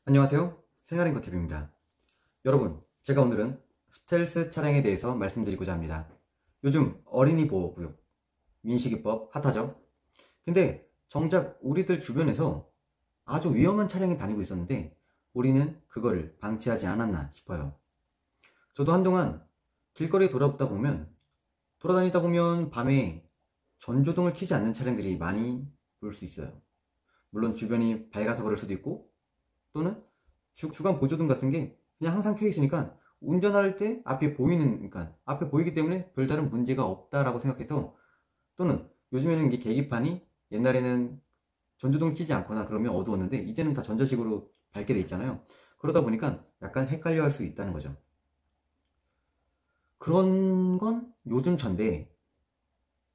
안녕하세요, 생활인커TV입니다. 여러분, 제가 오늘은 스텔스 차량에 대해서 말씀드리고자 합니다. 요즘 어린이 보호구역, 민식이법 핫하죠? 근데 정작 우리들 주변에서 아주 위험한 차량이 다니고 있었는데 우리는 그거를 방치하지 않았나 싶어요. 저도 한동안 길거리에 돌아다니다 보면 밤에 전조등을 켜지 않는 차량들이 많이 볼 수 있어요. 물론 주변이 밝아서 그럴 수도 있고, 또는 주간 보조등 같은 게 그냥 항상 켜 있으니까 운전할 때 앞에 그러니까 앞에 보이기 때문에 별다른 문제가 없다라고 생각해서, 또는 요즘에는 이게 계기판이, 옛날에는 전조등을 켜지 않거나 그러면 어두웠는데 이제는 다 전자식으로 밝게 돼 있잖아요. 그러다 보니까 약간 헷갈려 할 수 있다는 거죠. 그런 건 요즘 차인데,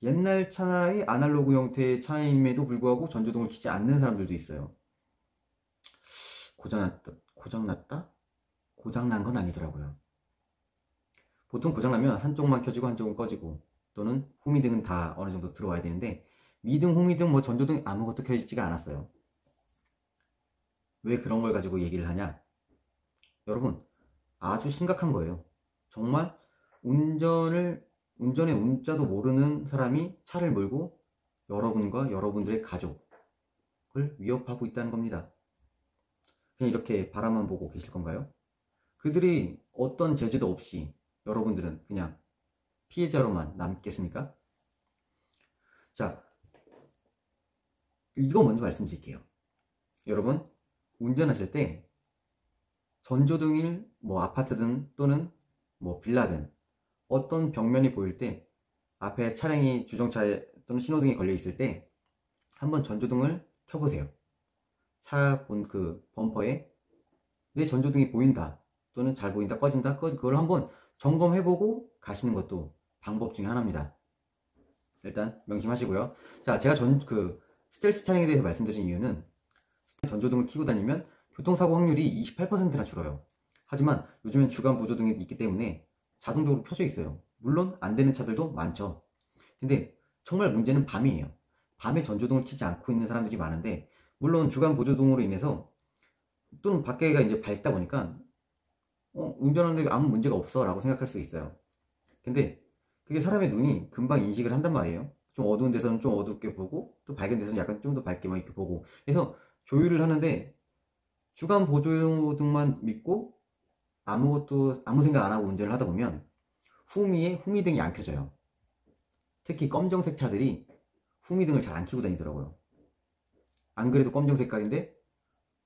옛날 차의 아날로그 형태의 차임에도 불구하고 전조등을 켜지 않는 사람들도 있어요. 고장났다? 고장난 건 아니더라고요. 보통 고장나면 한쪽만 켜지고 한쪽은 꺼지고, 또는 후미등은 다 어느 정도 들어와야 되는데, 미등, 후미등, 전조등 아무것도 켜지지가 않았어요. 왜 그런 걸 가지고 얘기를 하냐? 여러분, 아주 심각한 거예요. 정말 운전의 운자도 모르는 사람이 차를 몰고 여러분과 여러분들의 가족을 위협하고 있다는 겁니다. 그냥 이렇게 바라만 보고 계실 건가요? 그들이 어떤 제재도 없이 여러분들은 그냥 피해자로만 남겠습니까? 자, 이거 먼저 말씀드릴게요. 여러분, 운전하실 때 전조등일 아파트든 또는 빌라든 어떤 벽면이 보일 때, 앞에 차량이 주정차 또는 신호등이 걸려 있을 때 한번 전조등을 켜보세요. 차 범퍼에 내 전조등이 보인다 또는 잘 보인다, 꺼진다, 그걸 한번 점검해보고 가시는 것도 방법 중에 하나입니다. 일단 명심하시고요. 자, 제가 스텔스 차량에 대해서 말씀드린 이유는, 전조등을 켜고 다니면 교통사고 확률이 28%나 줄어요. 하지만 요즘엔 주간 보조등이 있기 때문에 자동적으로 켜져 있어요. 물론 안 되는 차들도 많죠. 근데 정말 문제는 밤이에요. 밤에 전조등을 켜지 않고 있는 사람들이 많은데, 물론 주간 보조등으로 인해서 또는 밖에가 이제 밝다 보니까 운전하는데 아무 문제가 없어 라고 생각할 수 있어요. 근데 그게 사람의 눈이 금방 인식을 한단 말이에요. 좀 어두운 데서는 좀 어둡게 보고, 또 밝은 데서는 약간 좀 더 밝게 이렇게 보고, 그래서 조율을 하는데, 주간 보조등만 믿고 아무 생각 안 하고 운전을 하다 보면 후미등이 안 켜져요. 특히 검정색 차들이 후미등을 잘 안 켜고 다니더라고요. 안 그래도 검정 색깔인데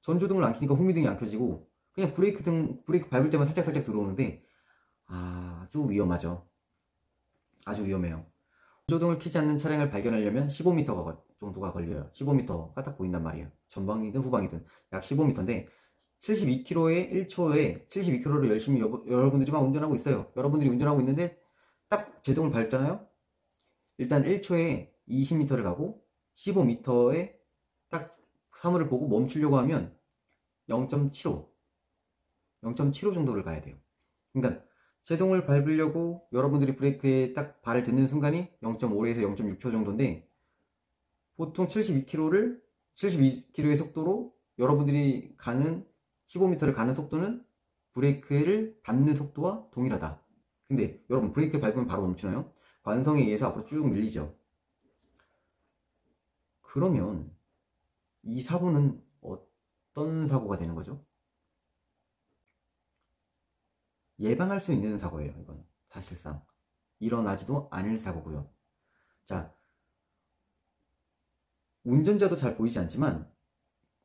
전조등을 안 켜니까 후미등이 안 켜지고, 그냥 브레이크 밟을 때만 살짝 들어오는데 아주 위험하죠. 아주 위험해요. 전조등을 켜지 않는 차량을 발견하려면 15m 정도가 걸려요. 15m가 딱 보인단 말이에요. 전방이든 후방이든 약 15m인데 72km에 1초에 72km를 열심히 여러분들이 막 운전하고 있어요. 여러분들이 운전하고 있는데 딱 제동을 밟잖아요. 일단 1초에 20m를 가고 15m에 딱 사물을 보고 멈추려고 하면 0.75 정도를 가야 돼요. 그러니까 제동을 밟으려고 여러분들이 브레이크에 딱 발을 딛는 순간이 0.5에서 0.6초 정도인데, 보통 72km의 속도로 여러분들이 가는 15m를 가는 속도는 브레이크를 밟는 속도와 동일하다. 근데 여러분, 브레이크 밟으면 바로 멈추나요? 관성에 의해서 앞으로 쭉 밀리죠. 그러면 이 사고는 어떤 사고가 되는 거죠? 예방할 수 있는 사고예요. 이건 사실상 일어나지도 않을 사고고요. 자, 운전자도 잘 보이지 않지만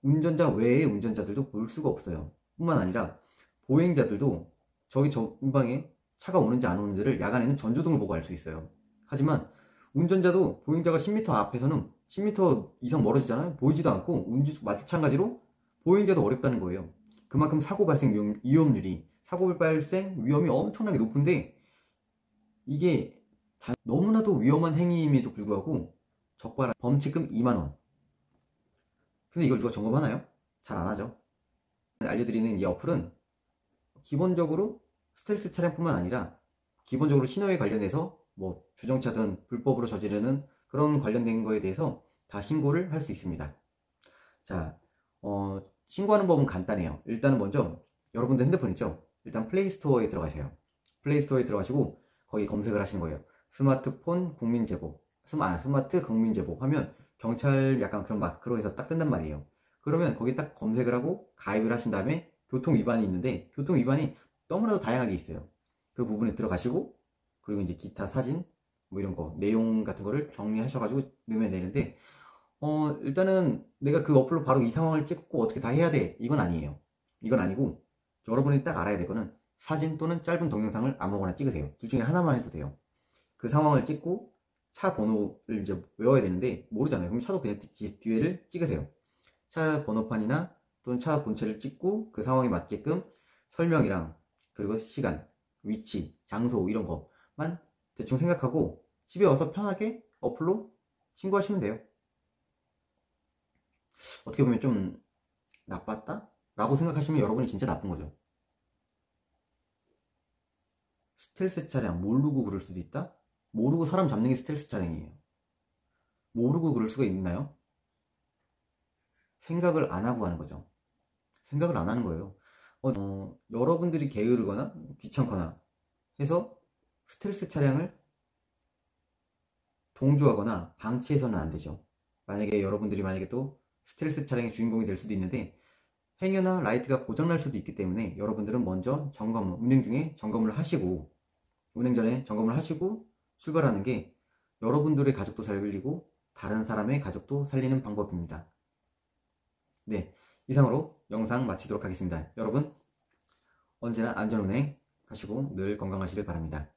운전자 외의 운전자들도 볼 수가 없어요. 뿐만 아니라 보행자들도 저기 전방에 차가 오는지 안 오는지를 야간에는 전조등을 보고 알 수 있어요. 하지만 운전자도 보행자가 10m 앞에서는 10m 이상 멀어지잖아요. 보이지도 않고, 마찬가지로 보행자도 어렵다는 거예요. 그만큼 사고 발생 위험이 엄청나게 높은데, 이게 너무나도 위험한 행위임에도 불구하고 적발한 범칙금 2만원. 근데 이걸 누가 점검하나요? 잘 안 하죠. 알려드리는 이 어플은 기본적으로 스텔스 차량뿐만 아니라 기본적으로 신호에 관련해서 주정차든 불법으로 저지르는 그런 관련된 거에 대해서 다 신고를 할 수 있습니다. 자, 신고하는 법은 간단해요. 일단은 먼저 여러분들 핸드폰 있죠? 일단 플레이스토어에 들어가세요. 플레이스토어에 들어가시고 거기 검색을 하시는 거예요. 스마트폰 국민제보, 스마트 국민제보 하면 경찰 약간 그런 마크로 해서 딱 뜬단 말이에요. 그러면 거기 딱 검색을 하고 가입을 하신 다음에 교통위반이 있는데, 교통위반이 너무나도 다양하게 있어요. 그 부분에 들어가시고, 그리고 이제 기타 사진 뭐 이런 거 내용 같은 거를 정리하셔가지고 넣으면 되는데, 일단은 내가 그 어플로 바로 이 상황을 찍고 어떻게 다 해야 돼, 이건 아니에요. 이건 아니고 여러분이 딱 알아야 될 거는 사진 또는 짧은 동영상을 아무거나 찍으세요. 둘 중에 하나만 해도 돼요. 그 상황을 찍고 차 번호를 이제 외워야 되는데 모르잖아요. 그럼 차도 그냥 뒤에를 찍으세요. 차 번호판이나 또는 차 본체를 찍고 그 상황에 맞게끔 설명이랑 그리고 시간, 위치, 장소 이런 거만 대충 생각하고 집에 와서 편하게 어플로 신고하시면 돼요. 어떻게 보면 좀 나빴다? 라고 생각하시면 여러분이 진짜 나쁜 거죠. 스텔스 차량 모르고 그럴 수도 있다? 모르고 사람 잡는 게 스텔스 차량이에요. 모르고 그럴 수가 있나요? 생각을 안 하고 하는 거죠. 생각을 안 하는 거예요. 여러분들이 게으르거나 귀찮거나 해서 스텔스 차량을 동조하거나 방치해서는 안 되죠. 만약에 여러분들이 또 스텔스 차량의 주인공이 될 수도 있는데 행여나 라이트가 고장날 수도 있기 때문에 여러분들은 먼저 운행 중에 점검을 하시고, 운행 전에 점검을 하시고 출발하는 게 여러분들의 가족도 살리고 다른 사람의 가족도 살리는 방법입니다. 네, 이상으로 영상 마치도록 하겠습니다. 여러분 언제나 안전운행 하시고 늘 건강하시길 바랍니다.